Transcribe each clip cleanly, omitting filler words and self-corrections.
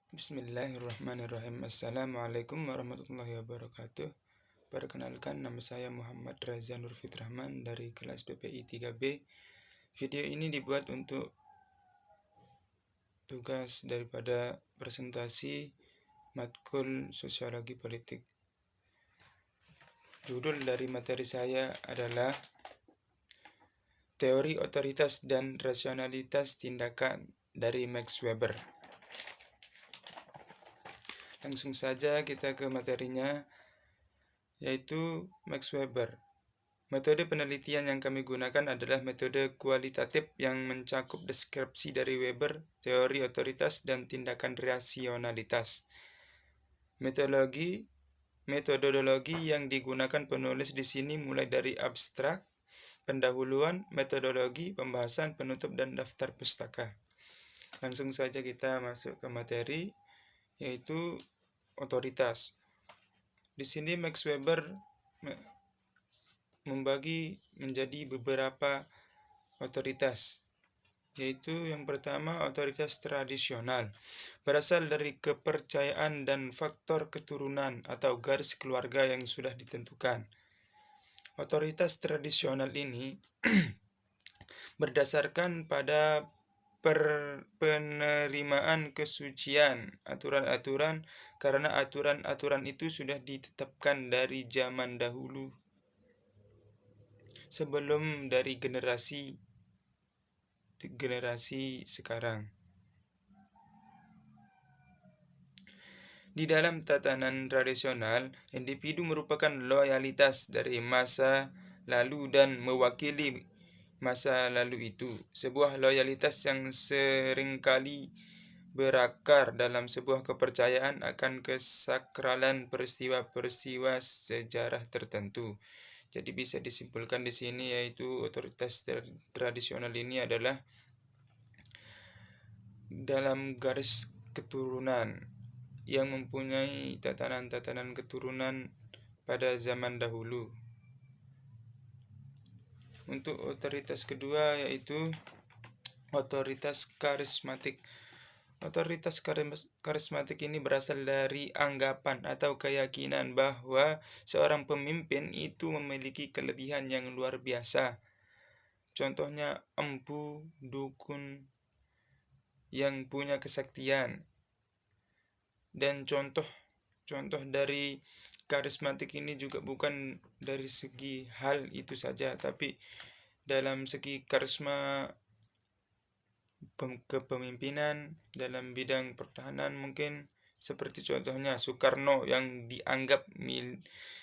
Bismillahirrahmanirrahim. Assalamualaikum warahmatullahi wabarakatuh. Perkenalkan, nama saya Muhammad Reza Nur Fitrahman dari kelas PPI 3B. Video ini dibuat untuk tugas daripada presentasi matkul sosiologi politik. Judul dari materi saya adalah Teori Otoritas dan Rasionalitas Tindakan dari Max Weber. Langsung saja kita ke materinya, yaitu Max Weber. Metode penelitian yang kami gunakan adalah metode kualitatif yang mencakup deskripsi dari Weber, teori otoritas, dan tindakan rasionalitas. Metodologi yang digunakan penulis di sini mulai dari abstrak, pendahuluan, metodologi, pembahasan, penutup, dan daftar pustaka. Langsung saja kita masuk ke materi, yaitu otoritas. Di sini Max Weber membagi menjadi beberapa otoritas, yaitu yang pertama otoritas tradisional, berasal dari kepercayaan dan faktor keturunan atau garis keluarga yang sudah ditentukan. Otoritas tradisional ini berdasarkan pada penerimaan kesucian aturan-aturan, karena aturan-aturan itu sudah ditetapkan dari zaman dahulu sebelum dari generasi sekarang. Di dalam tatanan tradisional, individu merupakan loyalitas dari masa lalu dan mewakili masa lalu itu. Sebuah loyalitas yang seringkali berakar dalam sebuah kepercayaan akan kesakralan peristiwa-peristiwa sejarah tertentu. Jadi bisa disimpulkan di sini, yaitu otoritas tradisional ini adalah dalam garis keturunan yang mempunyai tatanan-tatanan keturunan pada zaman dahulu. Untuk otoritas kedua, yaitu otoritas karismatik. Otoritas karismatik ini berasal dari anggapan atau keyakinan bahwa seorang pemimpin itu memiliki kelebihan yang luar biasa. Contohnya empu, dukun yang punya kesaktian. Dan contoh dari karismatik ini juga bukan dari segi hal itu saja, tapi dalam segi karisma kepemimpinan dalam bidang pertahanan, mungkin seperti contohnya Soekarno yang dianggap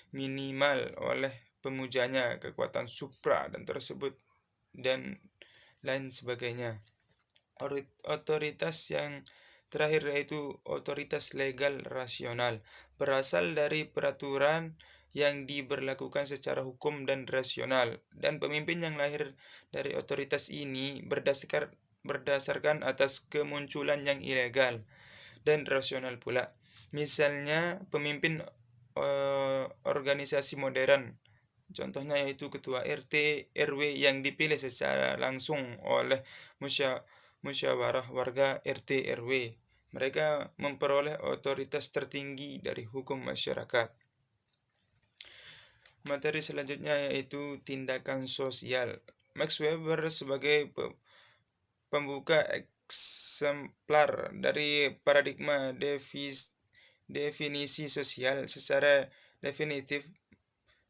minimal oleh pemujanya kekuatan supra dan tersebut dan lain sebagainya. Otoritas yang terakhir yaitu otoritas legal rasional, berasal dari peraturan yang diberlakukan secara hukum dan rasional, dan pemimpin yang lahir dari otoritas ini berdasarkan atas kemunculan yang ilegal dan rasional pula. Misalnya pemimpin organisasi modern, contohnya yaitu ketua RT RW yang dipilih secara langsung oleh musyawarah warga RT RW. Mereka memperoleh otoritas tertinggi dari hukum masyarakat. Materi selanjutnya yaitu tindakan sosial. Max Weber sebagai pembuka eksemplar dari paradigma definisi sosial secara definitif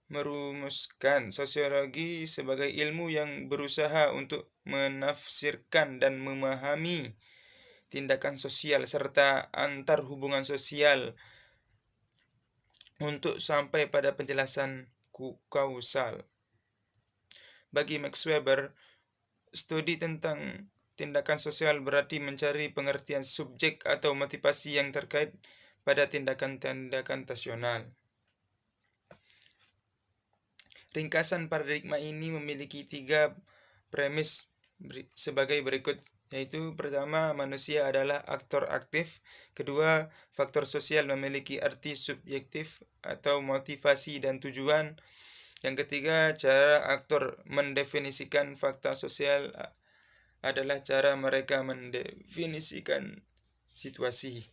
merumuskan sosiologi sebagai ilmu yang berusaha untuk menafsirkan dan memahami tindakan sosial serta antar hubungan sosial untuk sampai pada penjelasan kausal. Bagi Max Weber, studi tentang tindakan sosial berarti mencari pengertian subjek atau motivasi yang terkait pada tindakan-tindakan rasional. Ringkasan paradigma ini memiliki 3 premis sebagai berikut, yaitu pertama, manusia adalah aktor aktif. Kedua, faktor sosial memiliki arti subjektif atau motivasi dan tujuan. Yang ketiga, cara aktor mendefinisikan fakta sosial adalah cara mereka mendefinisikan situasi.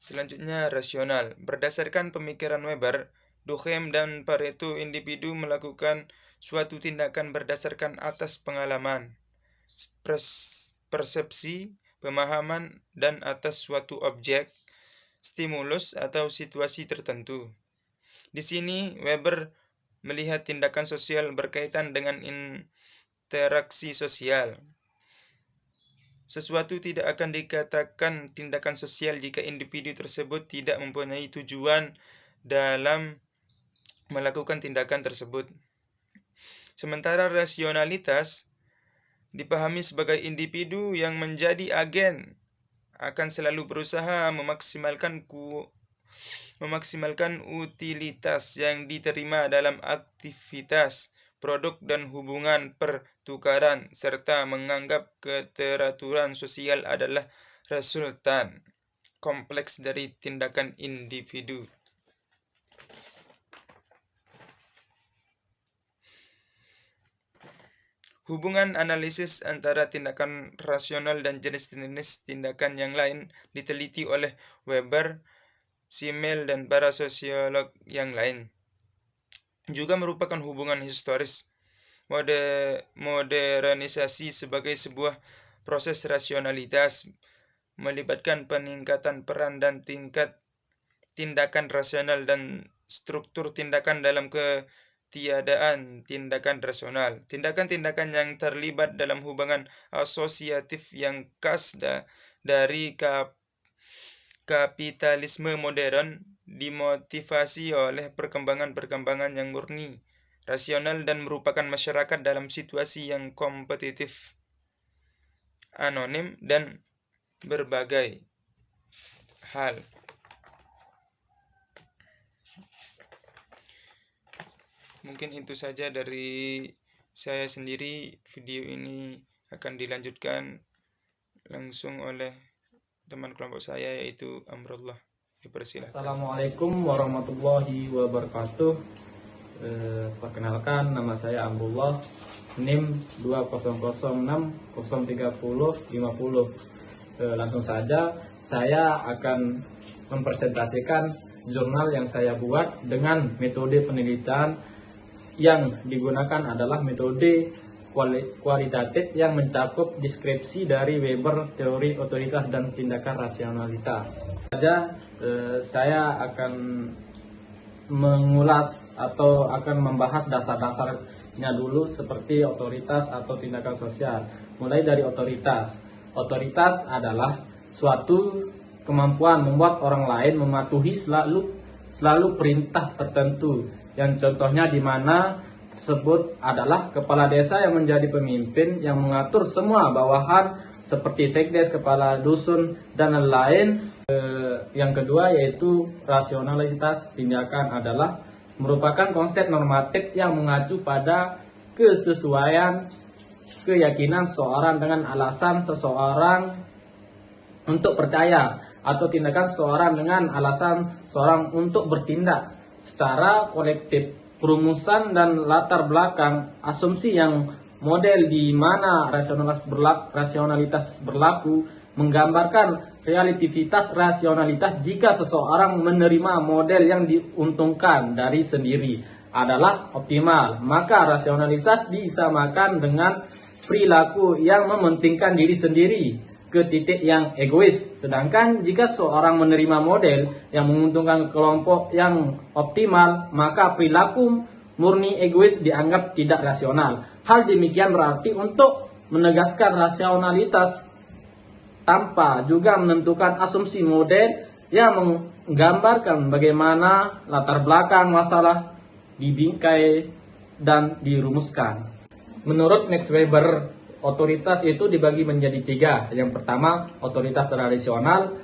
Selanjutnya, rasional. Berdasarkan pemikiran Weber, Durkheim dan Pareto, individu melakukan suatu tindakan berdasarkan atas pengalaman, persepsi, pemahaman, dan atas suatu objek, stimulus, atau situasi tertentu. Di sini, Weber melihat tindakan sosial berkaitan dengan interaksi sosial. Sesuatu tidak akan dikatakan tindakan sosial jika individu tersebut tidak mempunyai tujuan dalam melakukan tindakan tersebut. Sementara rasionalitas dipahami sebagai individu yang menjadi agen akan selalu berusaha memaksimalkan utilitas yang diterima dalam aktivitas, produk, dan hubungan pertukaran, serta menganggap keteraturan sosial adalah resultan kompleks dari tindakan individu. Hubungan analisis antara tindakan rasional dan jenis-jenis tindakan yang lain diteliti oleh Weber, Simmel, dan para sosiolog yang lain. Juga merupakan hubungan historis. Modernisasi sebagai sebuah proses rasionalitas melibatkan peningkatan peran dan tingkat tindakan rasional dan struktur tindakan dalam ketiadaan tindakan rasional. Tindakan-tindakan yang terlibat dalam hubungan asosiatif yang khas dari kapitalisme modern dimotivasi oleh perkembangan-perkembangan yang murni, rasional, dan merupakan masyarakat dalam situasi yang kompetitif, anonim, dan berbagai hal. Mungkin itu saja dari saya sendiri. Video ini akan dilanjutkan langsung oleh teman kelompok saya, yaitu Amrullah. Dipersilakan. Assalamualaikum warahmatullahi wabarakatuh. Perkenalkan, nama saya Amrullah, NIM 2006030050. Langsung saja saya akan mempresentasikan jurnal yang saya buat dengan metode penelitian yang digunakan adalah metode kualitatif yang mencakup deskripsi dari Weber, teori otoritas dan tindakan rasionalitas. Saya akan mengulas atau akan membahas dasar-dasarnya dulu, seperti otoritas atau tindakan sosial. Mulai dari otoritas. Otoritas adalah suatu kemampuan membuat orang lain mematuhi selalu perintah tertentu, yang contohnya di mana tersebut adalah kepala desa yang menjadi pemimpin yang mengatur semua bawahan seperti sekdes, kepala dusun, dan lain-lain. Yang kedua yaitu rasionalitas tindakan adalah merupakan konsep normatif yang mengacu pada kesesuaian keyakinan seseorang dengan alasan seseorang untuk percaya, atau tindakan seseorang dengan alasan seseorang untuk bertindak secara kolektif. Perumusan dan latar belakang asumsi yang model di mana rasionalitas berlaku menggambarkan relativitas rasionalitas jika seseorang menerima model yang diuntungkan dari sendiri adalah optimal, maka rasionalitas disamakan dengan perilaku yang mementingkan diri sendiri ke titik yang egois. Sedangkan jika seorang menerima model yang menguntungkan kelompok yang optimal, maka perilaku murni egois dianggap tidak rasional. Hal demikian berarti untuk menegaskan rasionalitas tanpa juga menentukan asumsi model yang menggambarkan bagaimana latar belakang masalah dibingkai dan dirumuskan. Menurut Max Weber, otoritas itu dibagi menjadi tiga. Yang pertama, otoritas tradisional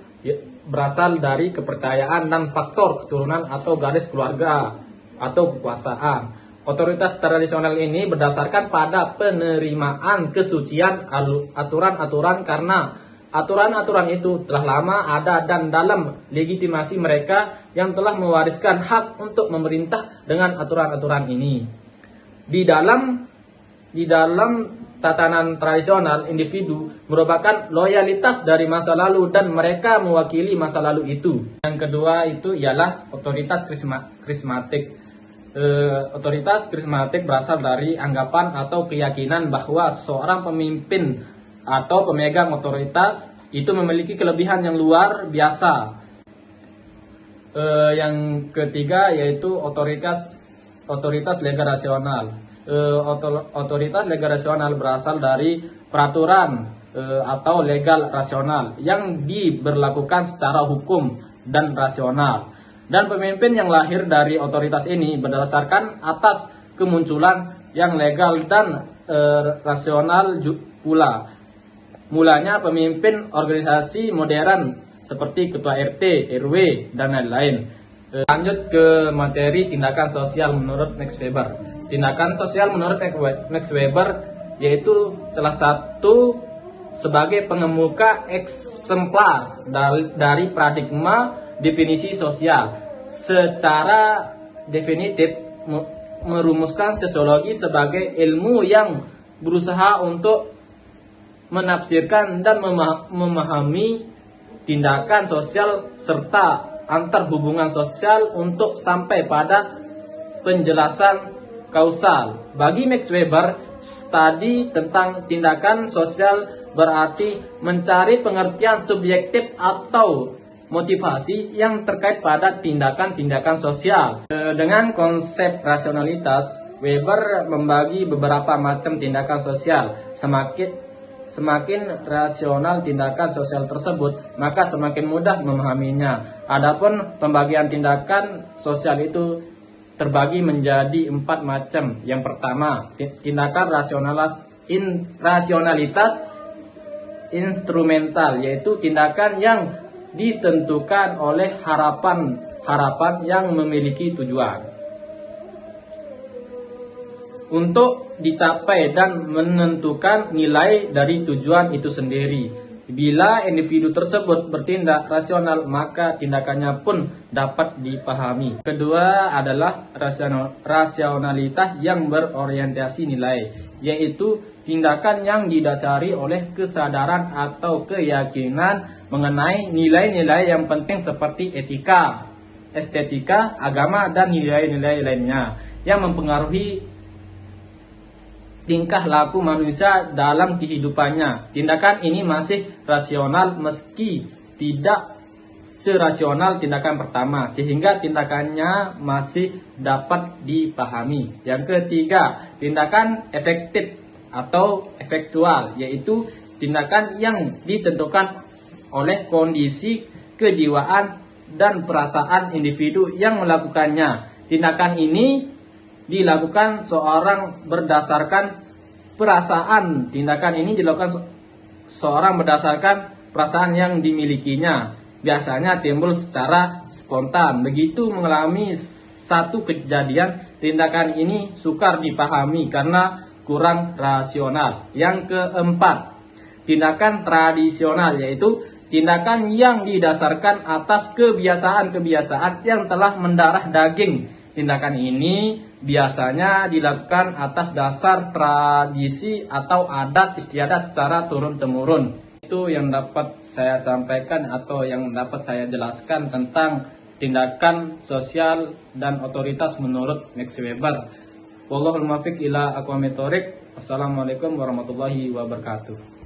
berasal dari kepercayaan dan faktor keturunan atau garis keluarga atau kekuasaan. Otoritas tradisional ini berdasarkan pada penerimaan kesucian aturan-aturan, karena aturan-aturan itu telah lama ada dan dalam legitimasi mereka yang telah mewariskan hak untuk memerintah dengan aturan-aturan ini. Di dalam tatanan tradisional, individu merupakan loyalitas dari masa lalu dan mereka mewakili masa lalu itu. Yang kedua itu ialah otoritas karismatik. Otoritas karismatik berasal dari anggapan atau keyakinan bahwa seseorang pemimpin atau pemegang otoritas itu memiliki kelebihan yang luar biasa. Yang ketiga yaitu otoritas lega rasional. Otoritas lega rasional berasal dari peraturan atau legal rasional yang diberlakukan secara hukum dan rasional. Dan pemimpin yang lahir dari otoritas ini berdasarkan atas kemunculan yang legal dan rasional pula. Mulanya pemimpin organisasi modern seperti ketua RT, RW, dan lain-lain. Lanjut ke materi tindakan sosial menurut Max Weber. Tindakan sosial menurut Max Weber yaitu salah satu sebagai pengemuka eksemplar dari paradigma definisi sosial. Secara definitif merumuskan sosiologi sebagai ilmu yang berusaha untuk menafsirkan dan memahami tindakan sosial serta antar hubungan sosial untuk sampai pada penjelasan kausal. Bagi Max Weber, studi tentang tindakan sosial berarti mencari pengertian subjektif atau motivasi yang terkait pada tindakan-tindakan sosial. Dengan konsep rasionalitas, Weber membagi beberapa macam tindakan sosial. Semakin rasional tindakan sosial tersebut, maka semakin mudah memahaminya. Adapun pembagian tindakan sosial itu terbagi menjadi 4 macam. Yang pertama, tindakan rasionalitas instrumental, yaitu tindakan yang ditentukan oleh harapan yang memiliki tujuan untuk dicapai dan menentukan nilai dari tujuan itu sendiri. Bila individu tersebut bertindak rasional, maka tindakannya pun dapat dipahami. Kedua adalah rasionalitas yang berorientasi nilai, yaitu tindakan yang didasari oleh kesadaran atau keyakinan mengenai nilai-nilai yang penting seperti etika, estetika, agama, dan nilai-nilai lainnya yang mempengaruhi tingkah laku manusia dalam kehidupannya. Tindakan ini masih rasional meski tidak serasional tindakan pertama, sehingga tindakannya masih dapat dipahami. Yang ketiga, tindakan efektif atau efektual, yaitu tindakan yang ditentukan oleh kondisi kejiwaan dan perasaan individu yang melakukannya. Tindakan ini dilakukan seorang berdasarkan perasaan. Tindakan ini dilakukan seorang berdasarkan perasaan yang dimilikinya. Biasanya timbul secara spontan. Begitu mengalami satu kejadian, tindakan ini sukar dipahami karena kurang rasional. Yang keempat, tindakan tradisional, yaitu tindakan yang didasarkan atas kebiasaan-kebiasaan yang telah mendarah daging. Tindakan ini biasanya dilakukan atas dasar tradisi atau adat istiadat secara turun-temurun. Itu yang dapat saya sampaikan atau yang dapat saya jelaskan tentang tindakan sosial dan otoritas menurut Max Weber. Wallahul muwaffiq ila aqwamit thoriq. Wassalamualaikum warahmatullahi wabarakatuh.